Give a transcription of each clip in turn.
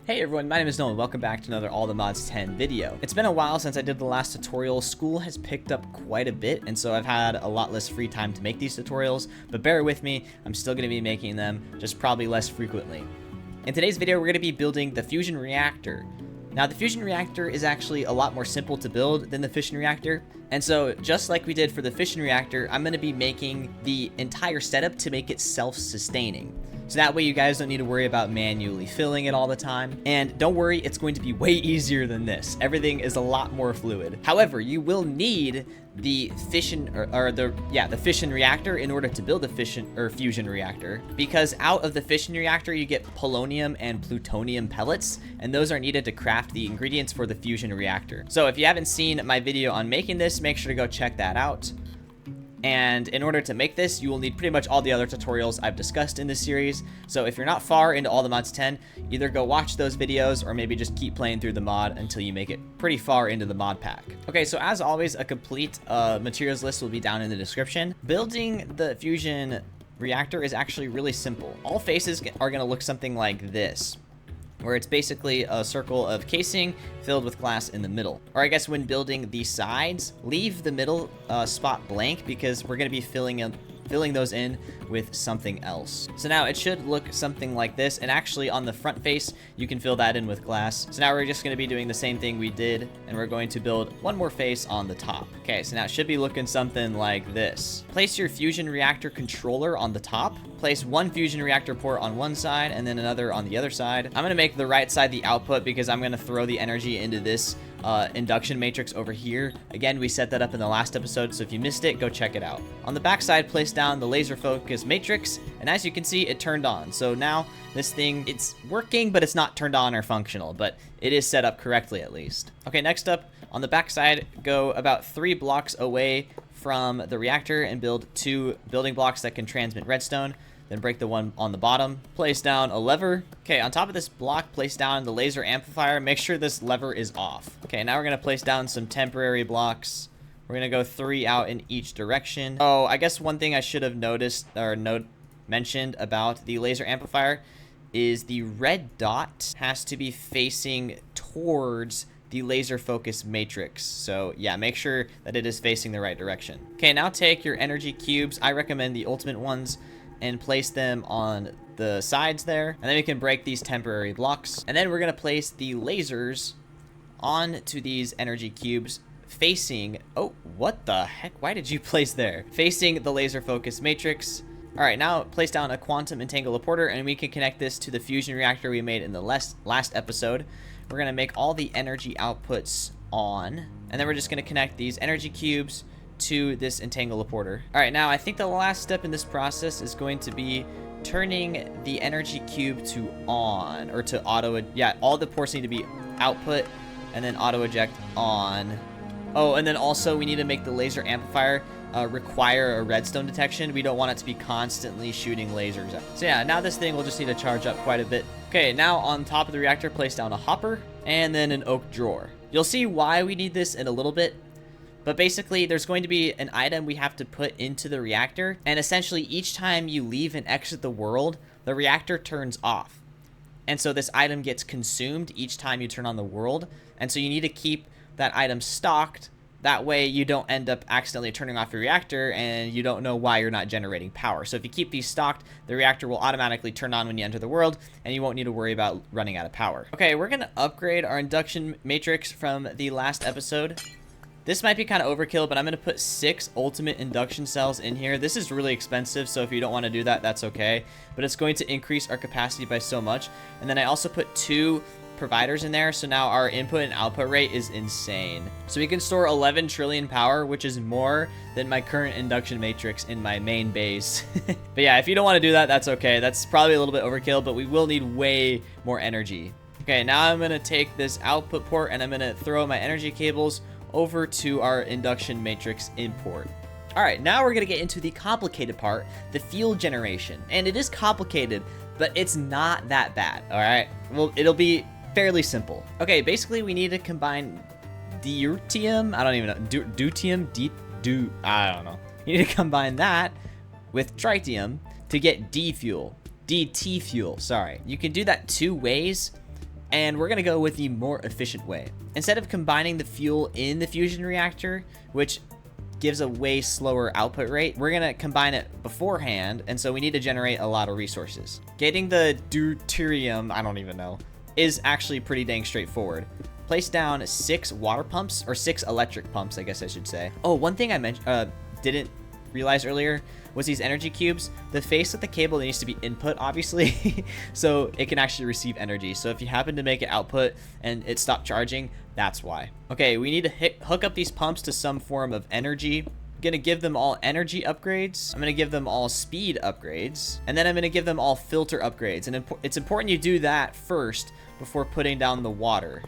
Hey everyone, my name is Nolan. Welcome back to another All the Mods 10 video. It's been a while since I did the last tutorial. School has picked up quite a bit, and so I've had a lot less free time to make these tutorials, but bear with me, I'm still going to be making them, just probably less frequently. In today's video, we're going to be building the fusion reactor. Now, the fusion reactor is actually a lot more simple to build than the fission reactor, and so just like we did for the fission reactor, I'm going to be making the entire setup to make it self-sustaining. So that way you guys don't need to worry about manually filling it all the time. And don't worry, it's going to be way easier than this. Everything is a lot more fluid. However, you will need the fission the fission reactor in order to build a fusion reactor, because out of the fission reactor you get polonium and plutonium pellets, and those are needed to craft the ingredients for the fusion reactor. So if you haven't seen my video on making this, make sure to go check that out. And in order to make this, you will need pretty much all the other tutorials I've discussed in this series. So if you're not far into All the Mods 10, either go watch those videos or maybe just keep playing through the mod until you make it pretty far into the mod pack. Okay, so as always, a complete materials list will be down in the description. Building the fusion reactor is actually really simple. All faces are going to look something like this, where it's basically a circle of casing filled with glass in the middle. Or I guess when building the sides, leave the middle spot blank, because we're going to be filling those in with something else. So now it should look something like this, and actually on the front face you can fill that in with glass. So now we're just going to be doing the same thing we did, and we're going to build one more face on the top. Okay, so now it should be looking something like this. Place your fusion reactor controller on the top. Place one fusion reactor port on one side and then another on the other side. I'm going to make the right side the output because I'm going to throw the energy into this induction matrix over here. Again, we set that up in the last episode, so if you missed it, go check it out. On the back side, place down the laser focus matrix, and as you can see, it turned on. So now this thing, it's working, but it's not turned on or functional, but it is set up correctly at least. Okay, next up, on the back side, go about 3 blocks away from the reactor and build 2 building blocks that can transmit redstone. Then break the one on the bottom. Place down a lever. Okay, on top of this block, place down the laser amplifier. Make sure this lever is off. Okay, now we're going to place down some temporary blocks. We're going to go 3 out in each direction. Oh, I guess one thing I should have noticed or mentioned about the laser amplifier is the red dot has to be facing towards the laser focus matrix. So yeah, make sure that it is facing the right direction. Okay, now take your energy cubes. I recommend the ultimate ones, and place them on the sides there, and then we can break these temporary blocks, and then we're going to place the lasers onto these energy cubes facing, oh, what the heck, why did you place there? Facing the laser focus matrix. All right, now place down a quantum entangle porter, and we can connect this to the fusion reactor we made in the last episode. We're going to make all the energy outputs on, and then we're just going to connect these energy cubes to this entangle porter. All right, now I think the last step in this process is going to be turning the energy cube to on, or to auto, yeah, all the ports need to be output and then auto eject on. Oh, and then also we need to make the laser amplifier require a redstone detection. We don't want it to be constantly shooting lasers out. So yeah, now this thing will just need to charge up quite a bit. Okay, now on top of the reactor, place down a hopper and then an oak drawer. You'll see why we need this in a little bit. But basically, there's going to be an item we have to put into the reactor, and essentially each time you leave and exit the world, the reactor turns off. And so this item gets consumed each time you turn on the world, and so you need to keep that item stocked. That way you don't end up accidentally turning off your reactor and you don't know why you're not generating power. So if you keep these stocked, the reactor will automatically turn on when you enter the world, and you won't need to worry about running out of power. Okay, we're going to upgrade our induction matrix from the last episode. This might be kind of overkill, but I'm going to put 6 ultimate induction cells in here. This is really expensive, so if you don't want to do that, that's okay. But it's going to increase our capacity by so much. And then I also put 2 providers in there, so now our input and output rate is insane. So we can store 11 trillion power, which is more than my current induction matrix in my main base. But yeah, if you don't want to do that, that's okay. That's probably a little bit overkill, but we will need way more energy. Okay, now I'm going to take this output port and I'm going to throw my energy cables over to our induction matrix import. All right, now we're gonna get into the complicated part, the fuel generation. And it is complicated, but it's not that bad, all right? Well, it'll be fairly simple. Okay, basically we need to combine deuterium, I don't even know, deuterium, I don't know. You need to combine that with tritium to get DT fuel, sorry. You can do that 2 ways. And we're gonna go with the more efficient way. Instead of combining the fuel in the fusion reactor, which gives a way slower output rate, we're gonna combine it beforehand, and so we need to generate a lot of resources. Getting the deuterium, I don't even know, is actually pretty dang straightforward. Place down 6 water pumps, or 6 electric pumps, I guess I should say. Oh, one thing I didn't realize earlier was these energy cubes. The face of the cable needs to be input, obviously, so it can actually receive energy. So if you happen to make it output and it stopped charging, that's why. Okay, we need to hook up these pumps to some form of energy. I'm gonna give them all energy upgrades. I'm gonna give them all speed upgrades, and then I'm gonna give them all filter upgrades. And it's important you do that first before putting down the water.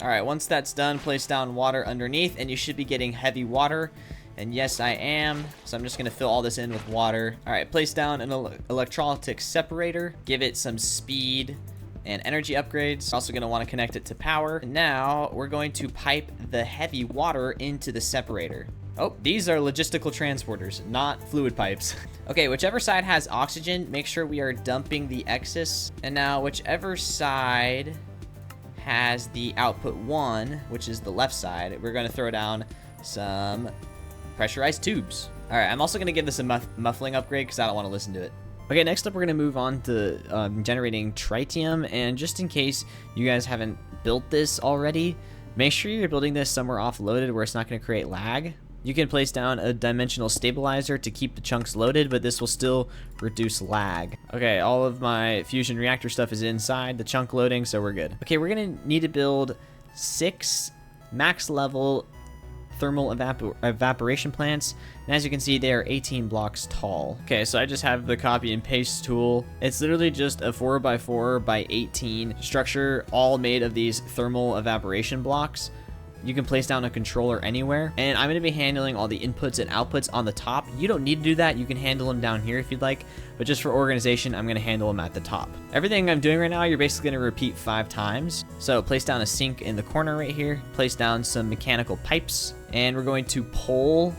All right, once that's done, place down water underneath, and you should be getting heavy water. And yes, I am. So I'm just going to fill all this in with water. All right, place down an electrolytic separator. Give it some speed and energy upgrades. Also going to want to connect it to power. And now we're going to pipe the heavy water into the separator. Oh, these are logistical transporters, not fluid pipes. Okay, whichever side has oxygen, make sure we are dumping the excess. And now whichever side has the output 1, which is the left side, we're going to throw down some pressurized tubes. All right, I'm also going to give this a muffling upgrade because I don't want to listen to it. Okay, next up we're going to move on to generating tritium. And just in case you guys haven't built this already, make sure you're building this somewhere offloaded where it's not going to create lag. You can place down a dimensional stabilizer to keep the chunks loaded, but this will still reduce lag. Okay, all of my fusion reactor stuff is inside the chunk loading, so we're good. Okay, we're going to need to build 6 max level thermal evaporation plants, and as you can see, they are 18 blocks tall. Okay, so I just have the copy and paste tool. It's literally just a 4x4 by 18 structure, all made of these thermal evaporation blocks. You can place down a controller anywhere, and I'm going to be handling all the inputs and outputs on the top. You don't need to do that. You can handle them down here if you'd like, but just for organization, I'm going to handle them at the top. Everything I'm doing right now, you're basically going to repeat 5 times. So place down a sink in the corner right here, place down some mechanical pipes, and we're going to pull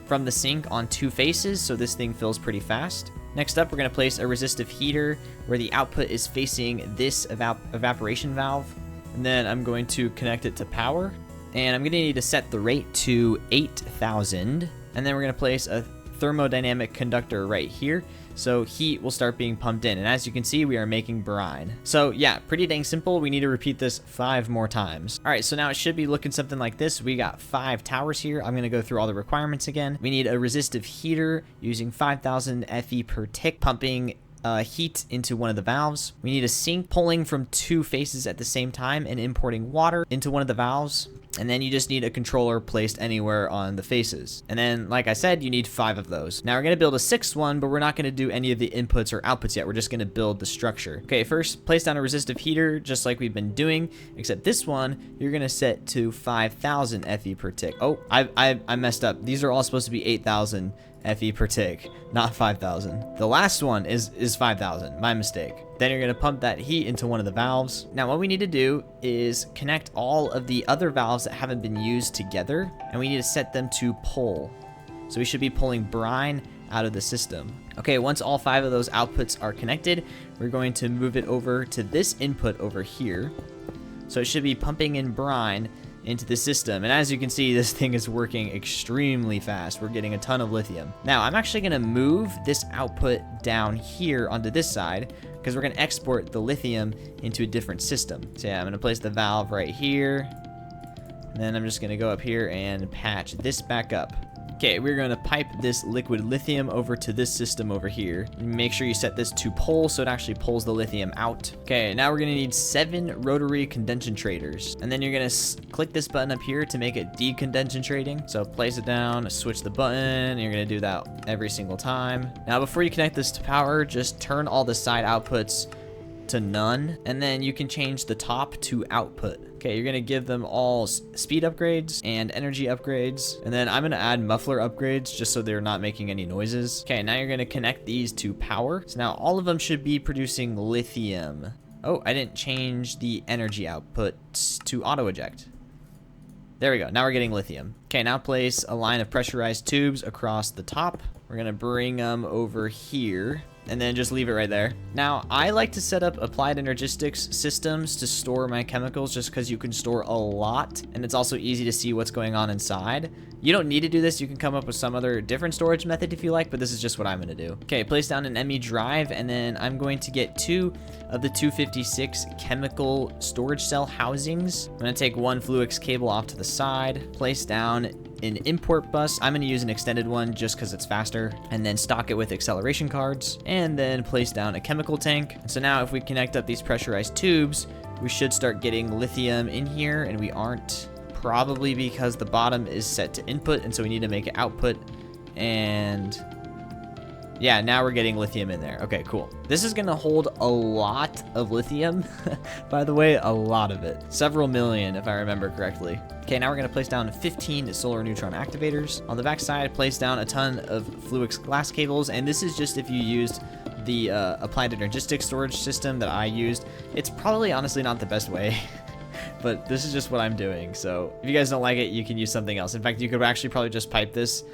from the sink on 2 faces, so this thing fills pretty fast. Next up, we're going to place a resistive heater where the output is facing this evaporation valve. And then I'm going to connect it to power. And I'm going to need to set the rate to 8,000. And then we're going to place a thermodynamic conductor right here. So heat will start being pumped in. And as you can see, we are making brine. So yeah, pretty dang simple. We need to repeat this 5 more times. All right, so now it should be looking something like this. We got 5 towers here. I'm going to go through all the requirements again. We need a resistive heater using 5,000 FE per tick, pumping heat into one of the valves. We need a sink pulling from 2 faces at the same time and importing water into one of the valves. And then you just need a controller placed anywhere on the faces. And then, like I said, you need 5 of those. Now we're going to build a 6th one, but we're not going to do any of the inputs or outputs yet. We're just going to build the structure. Okay, first place down a resistive heater, just like we've been doing, except this one, you're going to set to 5,000 FE per tick. Oh, I messed up. These are all supposed to be 8,000 FE per tick, not 5,000. The last one is 5,000, my mistake. Then you're going to pump that heat into one of the valves. Now what we need to do is connect all of the other valves that haven't been used together, and we need to set them to pull. So we should be pulling brine out of the system. Okay, once all 5 of those outputs are connected, we're going to move it over to this input over here. So it should be pumping in brine into the system. And as you can see, this thing is working extremely fast. We're getting a ton of lithium. Now, I'm actually going to move this output down here onto this side because we're going to export the lithium into a different system. So yeah, I'm going to place the valve right here. And then I'm just going to go up here and patch this back up. Okay, we're going to pipe this liquid lithium over to this system over here. Make sure you set this to pull so it actually pulls the lithium out. Okay, now we're going to need 7 rotary condensenators. And then you're going to click this button up here to make it decondensating. So place it down, switch the button, and you're going to do that every single time. Now before you connect this to power, just turn all the side outputs to none, and then you can change the top to output. Okay, you're gonna give them all speed upgrades and energy upgrades, and then I'm gonna add muffler upgrades just so they're not making any noises. Okay, now you're gonna connect these to power. So now all of them should be producing lithium. Oh, I didn't change the energy output to auto eject. There we go, now we're getting lithium. Okay, now place a line of pressurized tubes across the top. We're gonna bring them over here. and then just leave it right there. Now, I like to set up applied energistics systems to store my chemicals just because you can store a lot, and it's also easy to see what's going on inside. You don't need to do this. You can come up with some other different storage method if you like, but this is just what I'm going to do. Okay, place down an ME drive, and then I'm going to get 2 of the 256 chemical storage cell housings. I'm going to take 1 Fluix cable off to the side, place down an import bus. I'm going to use an extended one just because it's faster, and then stock it with acceleration cards, and then place down a chemical tank. And so now if we connect up these pressurized tubes, we should start getting lithium in here, and we aren't. Probably because the bottom is set to input, and so we need to make it output. And yeah, now we're getting lithium in there. Okay, cool. This is gonna hold a lot of lithium. By the way, a lot of it. Several million, if I remember correctly. Okay, now we're gonna place down 15 solar neutron activators. On the back side, place down a ton of Fluix glass cables, and this is just if you used the applied energistics storage system that I used. It's probably honestly not the best way. But this is just what I'm doing. So if you guys don't like it, you can use something else. In fact, you could actually probably just pipe this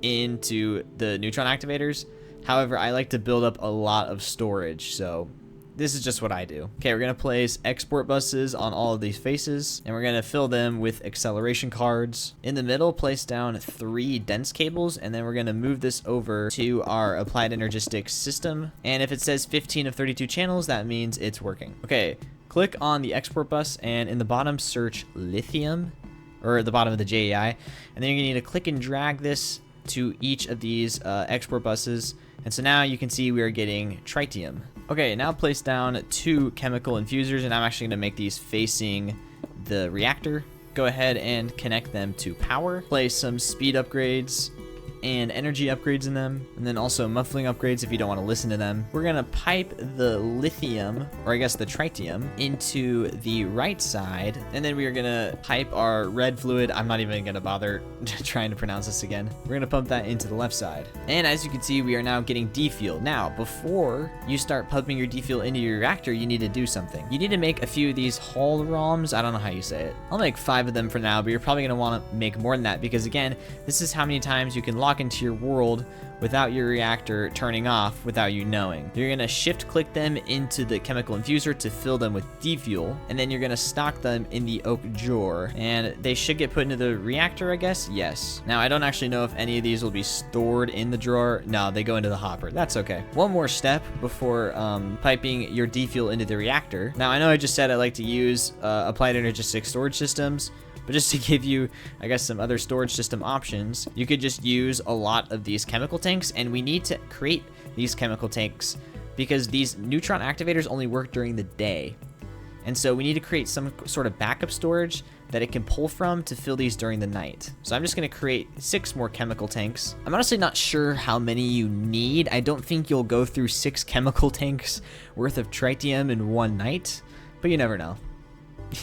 into the neutron activators. However, I like to build up a lot of storage, so this is just what I do. Okay, we're gonna place export buses on all of these faces, and we're gonna fill them with acceleration cards. In the middle, place down 3 dense cables, and then we're gonna move this over to our applied energistics system. And if it says 15 of 32 channels, that means it's working. Okay. Click on the export bus, and in the bottom search lithium, or the bottom of the JEI, and then you're gonna need to click and drag this to each of these export buses. And so now you can see we are getting tritium. Okay, now place down 2 chemical infusers, and I'm actually gonna make these facing the reactor. Go ahead and connect them to power. Place some speed upgrades and energy upgrades in them, and then also muffling upgrades if you don't want to listen to them. We're gonna pipe the lithium, or I guess the tritium, into the right side, and then we are gonna pipe our red fluid. I'm not even gonna bother trying to pronounce this again. We're gonna pump that into the left side. And as you can see, we are now getting D-fuel. Now, before you start pumping your D-fuel into your reactor, you need to do something. You need to make a few of these hull ROMs. I don't know how you say it. I'll make 5 of them for now, but you're probably gonna wanna make more than that, because again, this is how many times you can lock into your world without your reactor turning off without you knowing. You're gonna shift click them into the chemical infuser to fill them with D-fuel, and then you're gonna stock them in the oak drawer, and they should get put into the reactor, I guess. Yes. Now I don't actually know if any of these will be stored in the drawer. No, they go into the hopper. That's okay. One more step before piping your D-fuel into the reactor. Now I know I just said I like to use applied energistics storage systems, but just to give you, I guess, some other storage system options, you could just use a lot of these chemical tanks, and we need to create these chemical tanks because these neutron activators only work during the day. And so we need to create some sort of backup storage that it can pull from to fill these during the night. So I'm just gonna create 6 more chemical tanks. I'm honestly not sure how many you need. I don't think you'll go through 6 chemical tanks worth of tritium in one night, but you never know.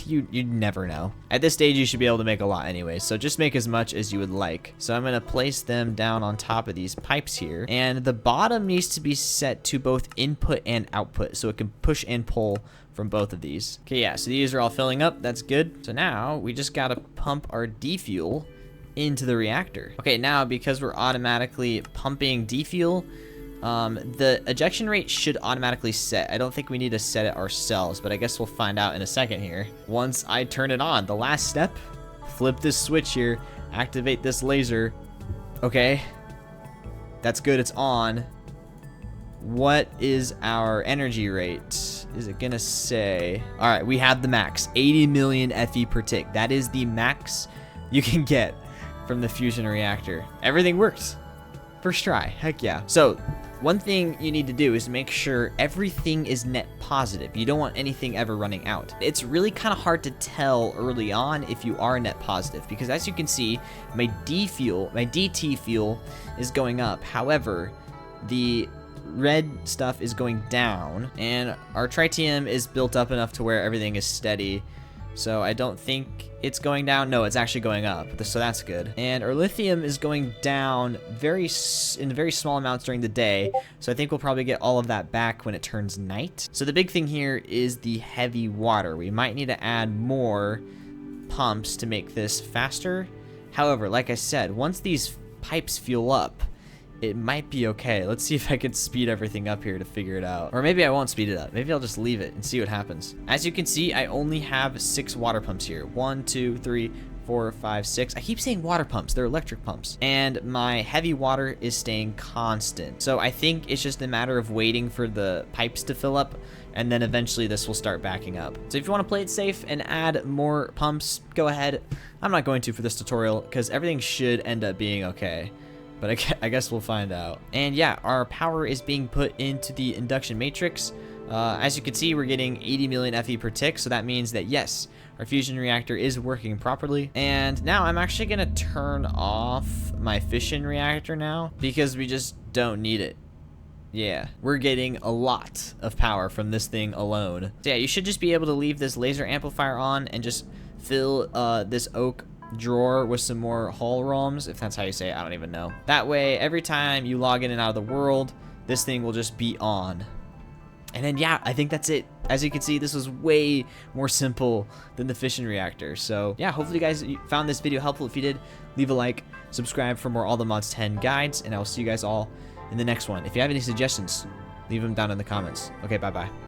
You never know. At this stage, you should be able to make a lot anyway, so just make as much as you would like. So I'm gonna place them down on top of these pipes here, and the bottom needs to be set to both input and output, so it can push and pull from both of these. Okay, yeah, so these are all filling up. That's good. So now we just gotta pump our D-fuel into the reactor. Okay, now because we're automatically pumping D-fuel, the ejection rate should automatically set. I don't think we need to set it ourselves, but I guess we'll find out in a second here. Once I turn it on, the last step, flip this switch here, activate this laser. Okay, that's good, it's on. What is our energy rate? Is it gonna say? All right, we have the max, 80 million FE per tick. That is the max you can get from the fusion reactor. Everything works. First try, heck yeah. So one thing you need to do is make sure everything is net positive. You don't want anything ever running out. It's really kind of hard to tell early on if you are net positive, because as you can see, my DT fuel is going up. However, the red stuff is going down, and our tritium is built up enough to where everything is steady. So I don't think it's going down. No, it's actually going up. So that's good. And our lithium is going down in very small amounts during the day. So I think we'll probably get all of that back when it turns night. So the big thing here is the heavy water. We might need to add more pumps to make this faster. However, like I said, once these pipes fuel up, it might be okay. Let's see if I can speed everything up here to figure it out. Or maybe I won't speed it up. Maybe I'll just leave it and see what happens. As you can see, I only have 6 water pumps here. 1, 2, 3, 4, 5, 6. I keep saying water pumps. They're electric pumps. And my heavy water is staying constant. So I think it's just a matter of waiting for the pipes to fill up, and then eventually this will start backing up. So if you want to play it safe and add more pumps, go ahead. I'm not going to for this tutorial because everything should end up being okay. But I guess we'll find out. And yeah, our power is being put into the induction matrix. As you can see, we're getting 80 million FE per tick. So that means that yes, our fusion reactor is working properly. And now I'm actually going to turn off my fission reactor now because we just don't need it. Yeah, we're getting a lot of power from this thing alone. So yeah, you should just be able to leave this laser amplifier on and just fill this oak drawer with some more hull ROMs, if that's how you say it. I don't even know. That way, every time you log in and out of the world, this thing will just be on. And then yeah, I think that's it. As you can see, this was way more simple than the fission reactor. So yeah, hopefully you guys found this video helpful. If you did, leave a like, subscribe for more All the Mods 10 guides, and I will see you guys all in the next one. If you have any suggestions, leave them down in the comments. Okay, bye-bye.